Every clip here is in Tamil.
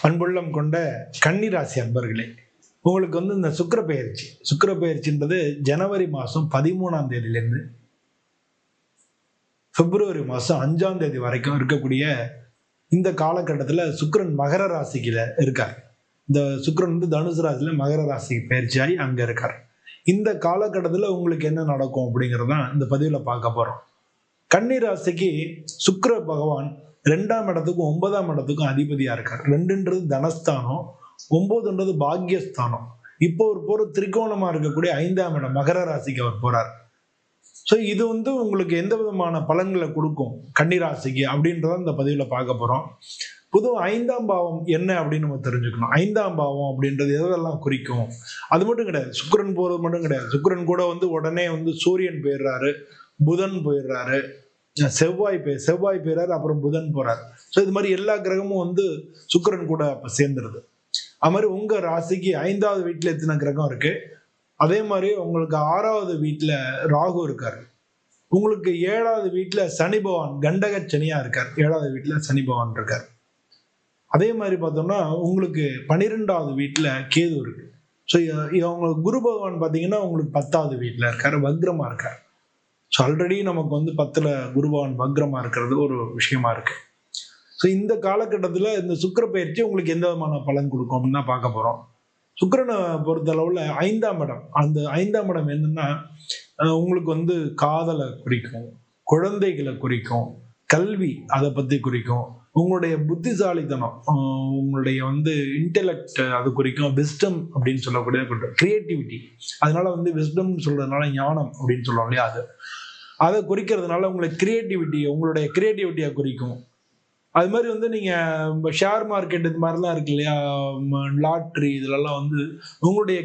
அன்புள்ளம் கொண்ட கன்னிராசி அன்பர்களே, உங்களுக்கு இந்த சுக்கிர பெயர்ச்சின்றது ஜனவரி மாதம் 13ஆம் தேதியிலேருந்து பிப்ரவரி மாதம் 5ஆம் தேதி வரைக்கும் இருக்கக்கூடிய இந்த காலகட்டத்தில் சுக்கிரன் மகர ராசிக்குல இருக்கார். இந்த சுக்கிரன் தனுசு ராசியில மகர ராசிக்கு பயிற்சியாகி அங்க இருக்கார். இந்த காலகட்டத்தில் உங்களுக்கு என்ன நடக்கும் அப்படிங்கிறதான் இந்த பதிவில் பார்க்க போறோம். கன்னி ராசிக்கு சுக்கிர பகவான் 2ஆம் இடத்துக்கும் 9ஆம் இடத்துக்கும் அதிபதியா இருக்கார். 2ன்றது தனஸ்தானம், 9ன்றது பாக்யஸ்தானம். இப்போ ஒரு போற திரிகோணமா இருக்கக்கூடிய 5ஆம் இடம் மகர ராசிக்கு அவர் போறார். ஸோ இது உங்களுக்கு எந்த விதமான பலன்களை கொடுக்கும் கன்னி ராசிக்கு அப்படின்றத இந்த பதிவில் பார்க்க போறோம். பொதுவாக 5ஆம் பாவம் என்ன அப்படின்னு நம்ம தெரிஞ்சுக்கணும். 5ஆம் பாவம் அப்படின்றது எதெல்லாம் குறிக்கும்? அது மட்டும் கிடையாது, சுக்கிரன் போறது மட்டும் கிடையாது. சுக்கிரன் கூட உடனே சூரியன் போயிடுறாரு, புதன் போயிடுறாரு, செவ்வாய் போயிறாரு, அப்புறம் புதன் போறாரு. ஸோ இது மாதிரி எல்லா கிரகமும் சுக்கிரன் கூட அப்ப சேர்ந்துருது. அது மாதிரி உங்க ராசிக்கு 5வது வீட்டுல எத்தனை கிரகம் இருக்கு, அதே மாதிரி உங்களுக்கு 6வது வீட்டுல ராகு இருக்காரு, உங்களுக்கு 7வது வீட்டுல சனி பகவான் கண்டக சனியா இருக்கார், 7வது வீட்டுல சனி பகவான் இருக்கார். அதே மாதிரி பார்த்தோம்னா உங்களுக்கு 12வது வீட்டுல கேது இருக்கு. ஸோ உங்களுக்கு குரு பகவான் பார்த்தீங்கன்னா உங்களுக்கு 10வது வீட்டுல இருக்காரு, வக்ரமா இருக்காரு. ஸோ ஆல்ரெடி நமக்கு 10ல் குரு பகவான் வக்ரமா இருக்கிறது ஒரு விஷயமா இருக்கு. ஸோ இந்த காலகட்டத்தில் இந்த சுக்கிர பயிற்சி உங்களுக்கு எந்த விதமான பலன் கொடுக்கும் அப்படின்னு தான் பார்க்க போறோம். சுக்கிரனை பொறுத்த அளவுல 5ஆம் இடம், அந்த 5ஆம் இடம் என்னன்னா உங்களுக்கு காதலை குறிக்கும், குழந்தைகளை குறிக்கும், கல்வி அதை பத்தி குறிக்கும், உங்களுடைய புத்திசாலித்தனம், உங்களுடைய இன்டெலெக்ட் அது குறிக்கும், விஸ்டம் அப்படின்னு சொல்லக்கூடிய கிரியேட்டிவிட்டி. அதனால விஸ்டம் சொல்றதுனால ஞானம் அப்படின்னு சொல்லுவோம் இல்லையா, அதை குறிக்கிறதுனால உங்களுடைய கிரியேட்டிவிட்டியை குறிக்கும். அது மாதிரி நீங்க ஷேர் மார்க்கெட் இது மாதிரிலாம் இருக்கு இல்லையா, லாட்ரி, இதுலலாம் உங்களுடைய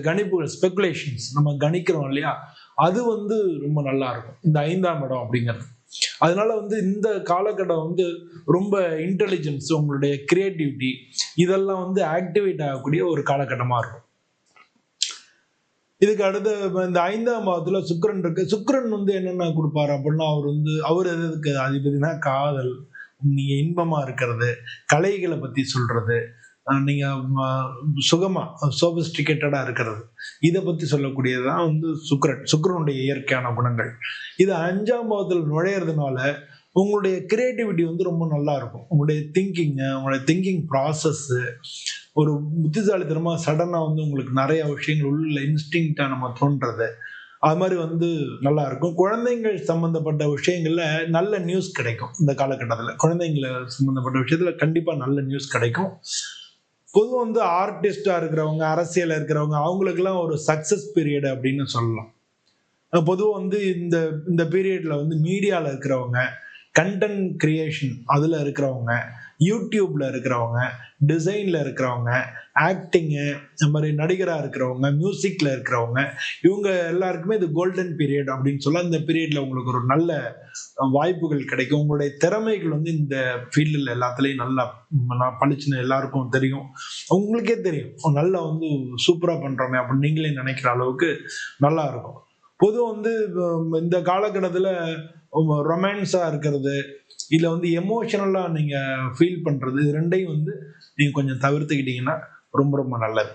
கணிப்புகள் ஸ்பெகுலேஷன்ஸ் நம்ம கணிக்கிறோம் இல்லையா, அது ரொம்ப நல்லா இருக்கும் இந்த 5ஆம் இடம் அப்படிங்கிறது. அதனால இந்த காலகட்டம் ரொம்ப இன்டெலிஜென்ஸ், உங்களுடைய கிரியேட்டிவிட்டி இதெல்லாம் ஆக்டிவேட் ஆகக்கூடிய ஒரு காலகட்டமா இருக்கும். இதுக்கு அடுத்து இந்த 5ஆம் பாவத்துல சுக்கிரன் இருக்கு. சுக்கிரன் என்னென்ன கொடுப்பாரு அப்படின்னா, அவர் எதுக்கு அதிபதினா காதல், நீங்க இன்பமா இருக்கிறது, கலைகளை பத்தி சொல்றது, நீங்க சுகமா சோபிஸ்டிகேட்டடா இருக்கிறது, இதை பத்தி சொல்லக்கூடியதுதான் சுக்கிரனுடைய இயற்கையான குணங்கள். இது 5ஆம் பாவத்தில் நுழையிறதுனால உங்களுடைய கிரியேட்டிவிட்டி ரொம்ப நல்லா இருக்கும். உங்களுடைய திங்கிங் ப்ராசஸ் ஒரு புத்திசாலித்தனமா சடனா உங்களுக்கு நிறைய விஷயங்கள் உள்ள இன்ஸ்டிங்க்டா நம்ம தோன்றது, அது மாதிரி நல்லா இருக்கும். குழந்தைங்கள் சம்பந்தப்பட்ட விஷயங்கள்ல நல்ல நியூஸ் கிடைக்கும். இந்த காலகட்டத்தில் குழந்தைங்களை சம்பந்தப்பட்ட விஷயத்துல கண்டிப்பா நல்ல நியூஸ் கிடைக்கும். பொதுவாக ஆர்டிஸ்டா இருக்கிறவங்க, அரசியல் இருக்கிறவங்க, அவங்களுக்கெல்லாம் ஒரு சக்சஸ் பீரியட் அப்படின்னு சொல்லலாம். பொதுவாக இந்த இந்த பீரியட்ல மீடியால இருக்கிறவங்க, கண்டென்ட் கிரியேஷன் அதுல இருக்கிறவங்க, யூடியூப்ல இருக்கிறவங்க, டிசைன்ல இருக்கிறவங்க, ஆக்டிங்கு, இந்த மாதிரி நடிகரா இருக்கிறவங்க, மியூசிக்ல இருக்கிறவங்க, இவங்க எல்லாருக்குமே இது கோல்டன் பீரியட் அப்படின்னு சொல்ல. இந்த பீரியட்ல உங்களுக்கு ஒரு நல்ல வாய்ப்புகள் கிடைக்கும். உங்களுடைய திறமைகள் இந்த ஃபீல்டில் எல்லாத்துலேயும் நல்லா பளிச்சுன்னு எல்லாருக்கும் தெரியும், உங்களுக்கே தெரியும், நல்லா சூப்பரா பண்றோமே அப்படின்னு நீங்களே நினைக்கிற அளவுக்கு நல்லா இருக்கும். பொதுவாக இந்த காலகட்டத்தில் ரொமான்ஸா இருக்கிறது, இல்ல எமோஷனலா நீங்க ஃபீல் பண்றது, இது ரெண்டையும் நீங்க கொஞ்சம் தவிர்த்துக்கிட்டீங்கன்னா ரொம்ப ரொம்ப நல்லது.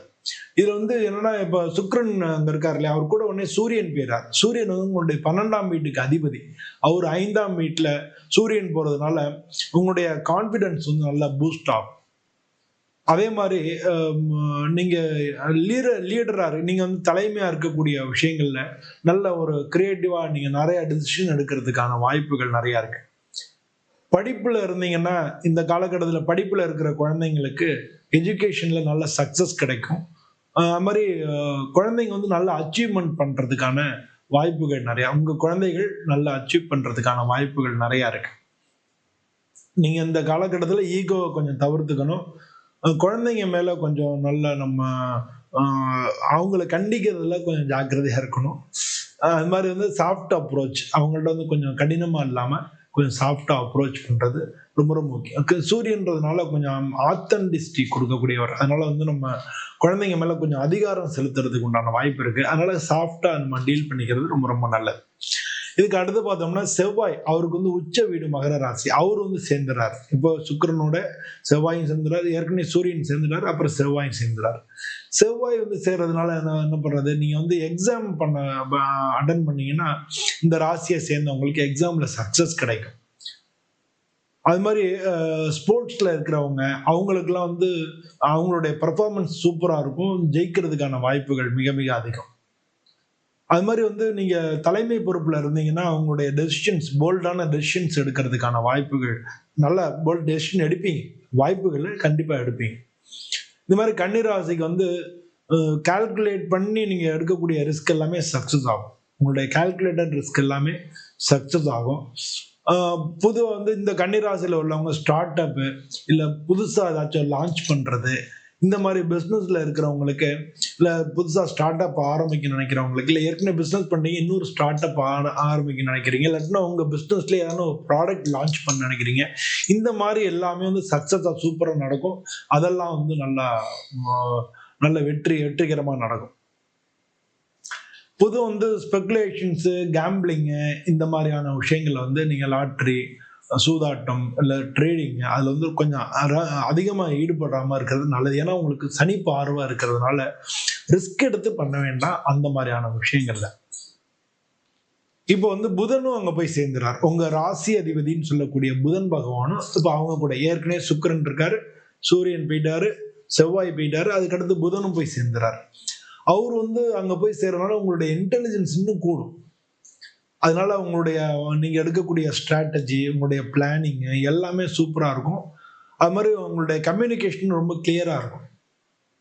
இதுல என்னன்னா, இப்ப சுக்கிரன் அங்க இருக்காரு இல்லையா, அவர் கூட உடனே சூரியன் போயிறார். சூரியன் உங்களுடைய 12ஆம் வீட்டுக்கு அதிபதி. அவர் 5ஆம் வீட்டுல சூரியன் போறதுனால உங்களுடைய கான்பிடன்ஸ் நல்லா பூஸ்ட் ஆகும். அதே மாதிரி நீங்க லீடரா நீங்க தலைமையா இருக்கக்கூடிய விஷயங்கள்ல நல்ல ஒரு கிரியேட்டிவா நீங்க நிறைய டிசிஷன் எடுக்கிறதுக்கான வாய்ப்புகள் நிறைய இருக்கு. படிப்புல இருந்தீங்கன்னா இந்த காலகட்டத்தில் படிப்புல இருக்கிற குழந்தைங்களுக்கு எஜுகேஷன்ல நல்ல சக்சஸ் கிடைக்கும். அது மாதிரி குழந்தைங்க நல்ல அச்சீவ்மெண்ட் பண்றதுக்கான வாய்ப்புகள் நிறைய, உங்க குழந்தைகள் நல்லா அச்சீவ் பண்றதுக்கான வாய்ப்புகள் நிறைய இருக்கு. நீங்க இந்த காலகட்டத்தில் ஈகோவை கொஞ்சம் தவிர்த்துக்கணும். குழந்தைங்க மேல கொஞ்சம் நல்ல நம்ம அவங்கள கண்டிக்கிறதுல கொஞ்சம் ஜாக்கிரதையா இருக்கணும். அது மாதிரி சாஃப்ட் அப்ரோச், அவங்கள்ட்ட கொஞ்சம் கடினமா இல்லாம கொஞ்சம் சாஃப்டா அப்ரோச் பண்றது ரொம்ப ரொம்ப முக்கியம். சூரியன்றதுனால கொஞ்சம் ஆத்தென்டிசிட்டி கொடுக்கக்கூடியவர், அதனால நம்ம குழந்தைங்க மேல கொஞ்சம் அதிகாரம் செலுத்துறதுக்கு உண்டான வாய்ப்பு இருக்கு. அதனால சாஃப்டா நம்ம டீல் பண்ணிக்கிறது ரொம்ப ரொம்ப நல்லது. இதுக்கு அடுத்து பார்த்தோம்னா செவ்வாய், அவருக்கு வந்து உச்ச வீடு மகர ராசி, அவர் வந்து சேர்ந்துறாரு. இப்போ சுக்கிரனோட செவ்வாயும் சேர்ந்துறாரு, ஏற்கனவே சூரியன் சேர்ந்துறாரு, அப்புறம் செவ்வாயும் சேர்ந்துறாரு. செவ்வாய் வந்து சேர்றதுனால என்ன பண்றது, நீங்க வந்து எக்ஸாம் அட்டன் பண்ணீங்கன்னா இந்த ராசியை சேர்ந்தவங்களுக்கு எக்ஸாம்ல சக்சஸ் கிடைக்கும். அது மாதிரி ஸ்போர்ட்ஸ்ல இருக்கிறவங்க, அவங்களுக்குலாம் வந்து அவங்களுடைய பெர்ஃபார்மன்ஸ் சூப்பரா இருக்கும், ஜெயிக்கிறதுக்கான வாய்ப்புகள் மிக மிக அதிகம். அது மாதிரி வந்து நீங்க தலைமை பொறுப்புல இருந்தீங்கன்னா அவங்களுடைய போல்டான டெசிஷன்ஸ் எடுக்கிறதுக்கான வாய்ப்புகள், நல்ல போல்ட் டெசிஷன் எடுப்பீங்க, வாய்ப்புகள் கண்டிப்பா எடுப்பீங்க. இந்த மாதிரி கன்னிராசிக்கு வந்து கால்குலேட் பண்ணி நீங்க எடுக்கக்கூடிய ரிஸ்க் எல்லாமே சக்சஸ் ஆகும். உங்களுடைய கால்குலேட்டட் ரிஸ்க் எல்லாமே சக்சஸ் ஆகும். பொதுவாக வந்து இந்த கன்னிராசியில் உள்ளவங்க ஸ்டார்ட் அப்பு இல்லை புதுசாக ஏதாச்சும் லான்ச் பண்ணுறது, இந்த மாதிரி பிஸ்னஸில் இருக்கிறவங்களுக்கு, இல்லை புதுசாக ஸ்டார்ட் அப் ஆரம்பிக்க நினைக்கிறவங்களுக்கு, இல்லை ஏற்கனவே பிஸ்னஸ் பண்ணி இன்னொரு ஸ்டார்ட் அப் ஆரம்பிக்க நினைக்கிறீங்க, இல்லாட்டினா உங்கள் பிஸ்னஸ்லேயே ஏதாவது ஒரு ப்ராடக்ட் லான்ச் பண்ண நினைக்கிறீங்க, இந்த மாதிரி எல்லாமே வந்து சக்ஸஸாக சூப்பராக நடக்கும். அதெல்லாம் வந்து நல்ல வெற்றிகரமாக நடக்கும். பொதுவாக வந்து ஸ்பெகுலேஷன்ஸு, கேம்பிளிங்கு, இந்த மாதிரியான விஷயங்கள் வந்து நீங்கள் லாட்ரி, சூதாட்டம் இல்லை ட்ரேடிங், அதில் வந்து கொஞ்சம் அதிகமாக ஈடுபடாமல் இருக்கிறது நல்லது. ஏன்னா உங்களுக்கு சனி பார்வை இருக்கிறதுனால ரிஸ்க் எடுத்து பண்ண வேண்டாம் அந்த மாதிரியான விஷயங்கள்ல. இப்போ வந்து புதனும் அங்க போய் சேர்ந்துறார். உங்க ராசி அதிபதினு சொல்லக்கூடிய புதன் பகவானும் இப்போ அவங்க கூட ஏற்கனவே சுக்கிரன் இருக்காரு, சூரியன் போயிட்டாரு, செவ்வாய் போயிட்டாரு, அதுக்கடுத்து புதனும் போய் சேர்ந்துறாரு. அவர் வந்து அங்க போய் சேர்றதுனால உங்களுடைய இன்டெலிஜென்ஸ் இன்னும் கூடும். அதனால உங்களுடைய நீங்க எடுக்கக்கூடிய ஸ்ட்ராட்டஜி, உங்களுடைய பிளானிங் எல்லாமே சூப்பரா இருக்கும். அது மாதிரி உங்களுடைய கம்யூனிகேஷன் ரொம்ப கிளியரா இருக்கும்.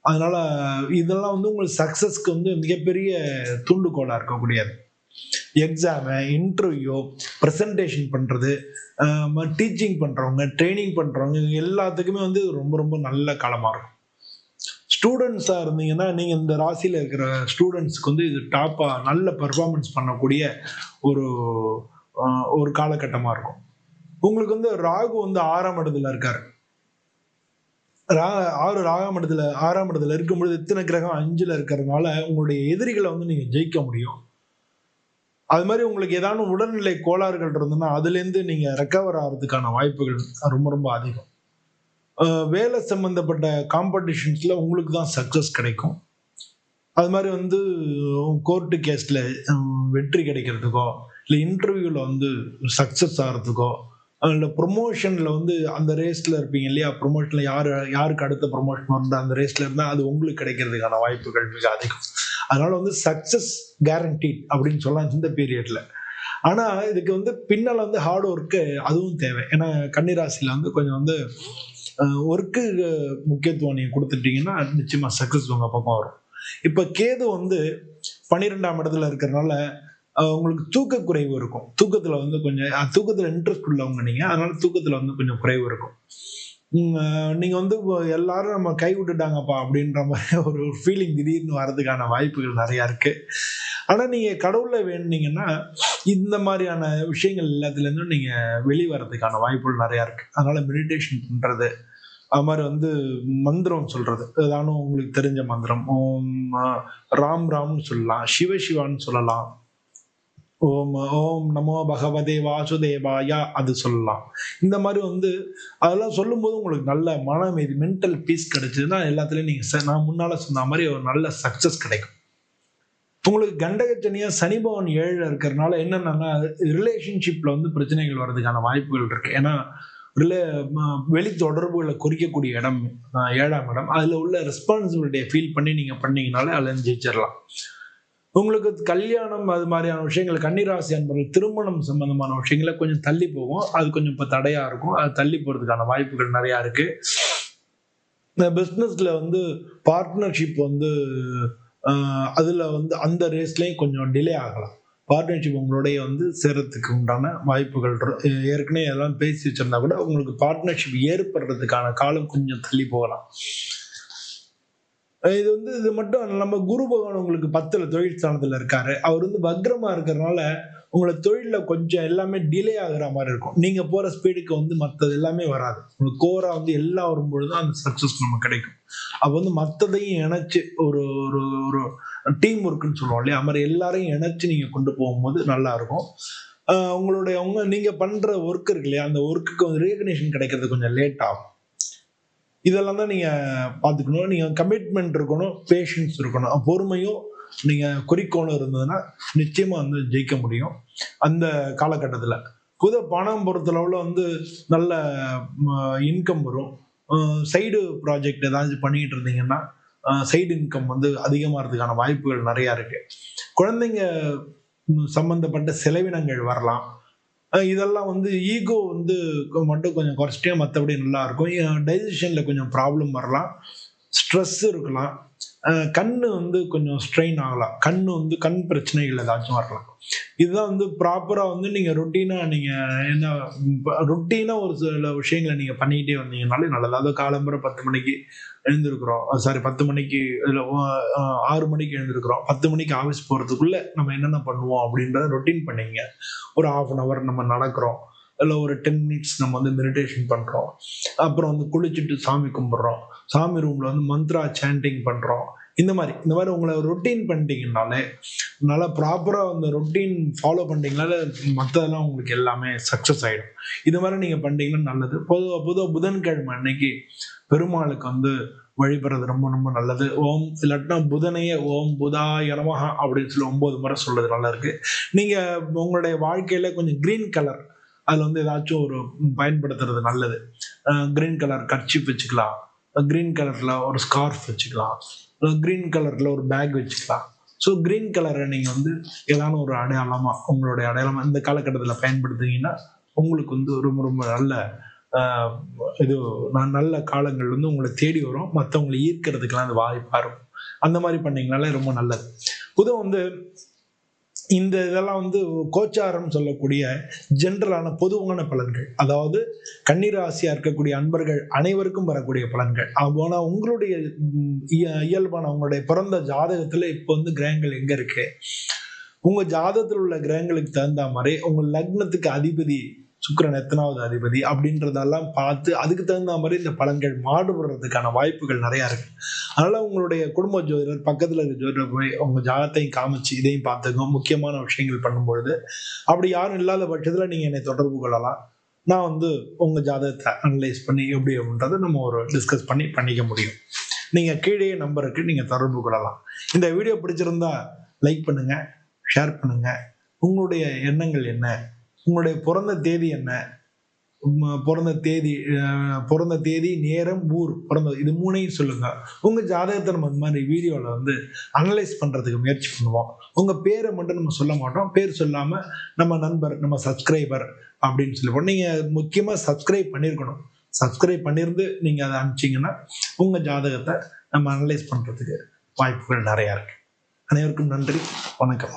அதனால இதெல்லாம் வந்து உங்களுக்கு சக்சஸ்க்கு வந்து மிகப்பெரிய தூண்டுகோலா இருக்கக்கூடியது. எக்ஸாமு, இன்டர்வியூ, ப்ரெசன்டேஷன் பண்றது, டீச்சிங் பண்றவங்க, ட்ரைனிங் பண்றவங்க, எல்லாத்துக்குமே வந்து ரொம்ப ரொம்ப நல்ல காலமா இருக்கும். ஸ்டூடெண்ட்ஸா இருந்தீங்கன்னா நீங்க இந்த ராசியில இருக்கிற ஸ்டூடெண்ட்ஸ்க்கு வந்து இது டாப்பா நல்ல பெர்ஃபார்மன்ஸ் பண்ணக்கூடிய ஒரு ஒரு காலகட்டமா இருக்கும். உங்களுக்கு வந்து ராகு வந்து 6ஆம் இடத்துல இருக்காரு. ஆறாம் இடத்துல இருக்கும்பொழுது இத்தனை கிரகம் 5ல இருக்கிறதுனால உங்களுடைய எதிரிகளை வந்து நீங்க ஜெயிக்க முடியும். அது மாதிரி உங்களுக்கு ஏதாவது உடல்நிலை கோளாறுகள் இருந்ததுன்னா அதுல இருந்து நீங்க ரெக்கவர் ஆகிறதுக்கான வாய்ப்புகள் ரொம்ப ரொம்ப அதிகம். வேலை சம்பந்தப்பட்ட காம்படிஷன்ஸ்ல உங்களுக்கு தான் சக்சஸ் கிடைக்கும். அது மாதிரி வந்து கோர்ட்டு கேஸ்ல வெற்றி கிடைக்கிறதுக்கோ, இல்லை இன்டர்வியூல வந்து சக்சஸ் ஆகிறதுக்கோ, இல்லை ப்ரொமோஷன்ல வந்து அந்த ரேஸ்ல இருப்பீங்க இல்லையா, ப்ரொமோஷன்ல யாருக்கு அடுத்த ப்ரொமோஷன் வந்து அந்த ரேஸ்ல இருந்தால் அது உங்களுக்கு கிடைக்கிறதுக்கான வாய்ப்புகள் மிக அதிகம். அதனால வந்து சக்சஸ் கேரண்டீட் அப்படின்னு சொல்லலாம் இந்த பீரியட்ல. ஆனா இதுக்கு வந்து பின்னால வந்து ஹார்ட் ஒர்க்கு அதுவும் தேவை. ஏன்னா கன்னிராசியில வந்து கொஞ்சம் வந்து ஒர்க்கு முக்கியத்துவம் நீங்க கொடுத்துட்டீங்கன்னா நிச்சயமா சக்சஸ் உங்க பக்கம் வரும். இப்ப கேது வந்து 12ஆம் இடத்துல இருக்கிறதுனால உங்களுக்கு தூக்க குறைவு இருக்கும். தூக்கத்துல வந்து கொஞ்சம் தூக்கத்துல இன்ட்ரெஸ்ட் உள்ளவங்க நீங்க, அதனால தூக்கத்துல வந்து கொஞ்சம் குறைவு இருக்கும். நீங்க வந்து எல்லாரும் நம்ம கை விட்டுட்டாங்கப்பா அப்படின்ற மாதிரி ஒரு ஃபீலிங் திடீர்னு வர்றதுக்கான வாய்ப்புகள் நிறைய இருக்கு. ஆனா நீங்க கடவுளை வேணுனீங்கன்னா இந்த மாதிரியான விஷயங்கள் எல்லாத்துல இருந்தும் நீங்க வெளிவரதுக்கான வாய்ப்புகள் நிறைய இருக்கு. அதனால மெடிடேஷன் பண்றது, அது மாதிரி வந்து மந்திரம் சொல்றது, ஏதாவது உங்களுக்கு தெரிஞ்ச மந்திரம், ஓம் ராம் ராம்னு சொல்லலாம், சிவசிவான்னு சொல்லலாம், ஓம் ஓம் நமோ பகவதே வாசுதேவாயா அது சொல்லலாம். இந்த மாதிரி வந்து அதெல்லாம் சொல்லும்போது உங்களுக்கு நல்ல மன அமைதி, மென்டல் பீஸ் கிடைச்சதுன்னா எல்லாத்துலயும் நீங்க நான் முன்னால சொன்ன மாதிரி ஒரு நல்ல சக்சஸ் கிடைக்கும். உங்களுக்கு கண்டகச்சனியா சனி பவன் 7ல இருக்கிறதுனால என்னன்னா ரிலேஷன்ஷிப்ல வந்து பிரச்சனைகள் வர்றதுக்கான வாய்ப்புகள் இருக்கு. ஏன்னா வெளி தொடர்புகளை குறிக்கக்கூடிய இடம் 7ஆம் இடம். அதுல உள்ள ரெஸ்பான்சிபிலிட்டியை ஃபீல் பண்ணி நீங்க பண்ணீங்கனாலே அதுல ஜெயிச்சிடலாம். உங்களுக்கு கல்யாணம் அது மாதிரியான விஷயங்கள், கன்னிராசி அன்பர்கள் திருமணம் சம்பந்தமான விஷயங்களை கொஞ்சம் தள்ளி போகும். அது கொஞ்சம் இப்ப தடையா இருக்கும். அது தள்ளி போறதுக்கான வாய்ப்புகள் நிறைய இருக்கு. இந்த பிசினஸ்ல வந்து பார்ட்னர்ஷிப் வந்து அதுல வந்து அந்த ரேஸ்லயும் கொஞ்சம் டிலே ஆகலாம். பார்ட்னர்ஷிப் உங்களுடைய வந்து சேரத்துக்கு உண்டான வாய்ப்புகள் ஏற்கனவே எல்லாம் பேசி வச்சிருந்தா கூட உங்களுக்கு பார்ட்னர்ஷிப் ஏற்படுறதுக்கான காலம் கொஞ்சம் தள்ளி போகலாம். இது வந்து இது மட்டும் நம்ம குரு பகவான் உங்களுக்கு 10ல தொழில் ஸ்தானத்துல இருக்காரு. அவர் வந்து வக்ரமா இருக்கிறதுனால உங்களை தொழில கொஞ்சம் எல்லாமே டிலே ஆகுற மாதிரி இருக்கும். நீங்க போற ஸ்பீடுக்கு வந்து மற்றது எல்லாமே வராது. உங்களுக்கு கோரா வந்து எல்லாம் வரும்பொழுது அந்த சக்சஸ் நமக்கு கிடைக்கும். அப்ப வந்து மற்றதையும் இணைச்சு ஒரு ஒரு ஒரு டீம் ஒர்க்குன்னு சொல்லுவோம் இல்லையா, அது மாதிரி எல்லாரையும் இணைச்சு நீங்க கொண்டு போகும்போது நல்லா இருக்கும். நீங்க பண்ற ஒர்க் இருக்கு இல்லையா, அந்த ஒர்க்குக்கு வந்து ரீகக்னிஷன் கிடைக்கிறது கொஞ்சம் லேட் ஆகும். இதெல்லாம் தான் நீங்க பாத்துக்கணும். நீங்க கமிட்மெண்ட் இருக்கணும், பேஷன்ஸ் இருக்கணும், பொறுமையும் நீங்க குறிக்கோளும் இருந்ததுன்னா நிச்சயமா வந்து ஜெயிக்க முடியும் அந்த காலகட்டத்துல. பணம் பொறுத்தளவுல வந்து நல்ல இன்கம் வரும். சைடு ப்ராஜெக்ட் ஏதாச்சும் பண்ணிட்டு இருந்தீங்கன்னா சைடு இன்கம் வந்து அதிகமாகிறதுக்கான வாய்ப்புகள் நிறைய இருக்கு. குழந்தைங்க சம்பந்தப்பட்ட செலவினங்கள் வரலாம். இதெல்லாம் வந்து ஈகோ வந்து மட்டும் கொஞ்சம் குறைச்சிட்டே மற்றபடி நல்லா இருக்கும். டைஜஷன்ல கொஞ்சம் ப்ராப்ளம் வரலாம், ஸ்ட்ரெஸ் இருக்கலாம், கண்ணு வந்து கொஞ்சம் ஸ்ட்ரெயின் ஆகலாம், கண்ணு வந்து கண் பிரச்சனைகள் ஏதாச்சும் வரலாம். இதுதான் வந்து ப்ராப்பரா வந்து நீங்க ரொட்டீனா ஒரு சில விஷயங்களை நீங்க பண்ணிக்கிட்டே வந்தீங்கனாலே நல்லது. அதாவது காலம்புற 10 மணிக்கு எழுந்திருக்கிறோம், சாரி 10 மணிக்கு இல்ல 6 மணிக்கு எழுந்திருக்கிறோம், 10 மணிக்கு ஆஃபீஸ் போறதுக்குள்ள நம்ம என்னென்ன பண்ணுவோம் அப்படின்றத ரொட்டீன் பண்ணிங்க. ஒரு 1/2 hour நம்ம நடக்கிறோம், இல்லை ஒரு 10 minutes நம்ம வந்து மெடிடேஷன் பண்றோம், அப்புறம் வந்து குளிச்சுட்டு சாமி கும்பிடுறோம், சாமி ரூம்ல வந்து மந்த்ரா சாண்டிங் பண்றோம். இந்த மாதிரி உங்களை ரொட்டீன் பண்ணிட்டீங்கனாலே, நல்லா ப்ராப்பரா அந்த ரொட்டீன் ஃபாலோ பண்ணிட்டீங்கனால மற்றதெல்லாம் உங்களுக்கு எல்லாமே சக்சஸ் ஆயிடும். இது மாதிரி நீங்க பண்ணிட்டீங்கன்னா நல்லது. பொதுவாக புதன்கிழமை அன்னைக்கு பெருமாளுக்கு வந்து வழிபடுறது ரொம்ப ரொம்ப நல்லது. ஓம் இல்லாட்டினா புதனையே ஓம் புதாய நமஹ அப்படின்னு சொல்லி 9 முறை சொல்றது நல்லா இருக்கு. நீங்க உங்களுடைய வாழ்க்கையில கொஞ்சம் கிரீன் கலர் அதுல வந்து ஏதாச்சும் ஒரு பயன்படுத்துறது நல்லது. கிரீன் கலர் கர்ச்சீப் வச்சுக்கலாம், கிரீன் கலர்ல ஒரு ஸ்கார்ஃப் வச்சுக்கலாம், கிரீன் கலர்ல ஒரு பேக் வச்சுக்கலாம். ஸோ கிரீன் கலரை நீங்க வந்து ஏதாவது ஒரு அடையாளமா உங்களுடைய அடையாளமா இந்த காலகட்டத்தில் பயன்படுத்துனீங்கன்னா உங்களுக்கு வந்து ரொம்ப ரொம்ப நல்ல இது நல்ல காலங்கள் வந்து உங்களை தேடி வரும், மற்றவங்களை ஈர்க்கிறதுக்கெல்லாம் அது வாய்ப்பா இருக்கும். அந்த மாதிரி பண்ணீங்கனாலே ரொம்ப நல்லது. பொதுவாக வந்து இந்த இதெல்லாம் வந்து கோச்சாரம் சொல்லக்கூடிய ஜென்ரலான பொதுவான பலன்கள், அதாவது கன்னிராசியா இருக்கக்கூடிய அன்பர்கள் அனைவருக்கும் வரக்கூடிய பலன்கள். ஆனா உங்களுடைய இயல்பான உங்களுடைய பிறந்த ஜாதகத்துல இப்போ வந்து கிரகங்கள் எங்க இருக்கு, உங்க ஜாதகத்தில் உள்ள கிரகங்களுக்கு தகுந்த மாதிரி உங்க லக்னத்துக்கு அதிபதி சுக்கிரன் எத்தனாவது அதிபதி அப்படின்றதெல்லாம் பார்த்து அதுக்கு தகுந்த மாதிரி இந்த பலன்கள் மாறுபடுறதுக்கான வாய்ப்புகள் நிறைய இருக்கு. அதனால உங்களுடைய குடும்ப ஜோதிடர் பக்கத்துல இருக்க ஜோதிடர் போய் உங்க ஜாதகத்தையும் காமிச்சு இதையும் பார்த்துக்கோ. முக்கியமான விஷயங்கள் பண்ணும்பொழுது அப்படி யாரும் இல்லாத பட்சத்துல நீங்க என்னை தொடர்பு கொள்ளலாம். நான் வந்து உங்க ஜாதகத்தை அனலைஸ் பண்ணி எப்படி அப்படின்றத நம்ம ஒரு டிஸ்கஸ் பண்ணிக்க முடியும். நீங்க கீழே நம்பருக்கு நீங்க தொடர்பு கொள்ளலாம். இந்த வீடியோ பிடிச்சிருந்தா லைக் பண்ணுங்க, ஷேர் பண்ணுங்க. உங்களுடைய எண்ணங்கள் என்ன, உங்களுடைய பிறந்த தேதி என்ன, பிறந்த தேதி நேரம் ஊர் பிறந்தது, இது 3ஐயும் சொல்லுங்க. உங்க ஜாதகத்தை நம்ம இந்த மாதிரி வீடியோல வந்து அனலைஸ் பண்றதுக்கு முயற்சி பண்ணுவோம். உங்க பேரை மட்டும் நம்ம சொல்ல மாட்டோம், பேர் சொல்லாம நம்ம நண்பர், நம்ம சப்ஸ்கிரைபர் அப்படின்னு சொல்லுவோம். நீங்க முக்கியமா சப்ஸ்கிரைப் பண்ணிருக்கணும். சப்ஸ்கிரைப் பண்ணிருந்து நீங்க அதை அனுப்பிச்சீங்கன்னா உங்க ஜாதகத்தை நம்ம அனலைஸ் பண்றதுக்கு வாய்ப்புகள் நிறைய இருக்கு. அனைவருக்கும் நன்றி, வணக்கம்.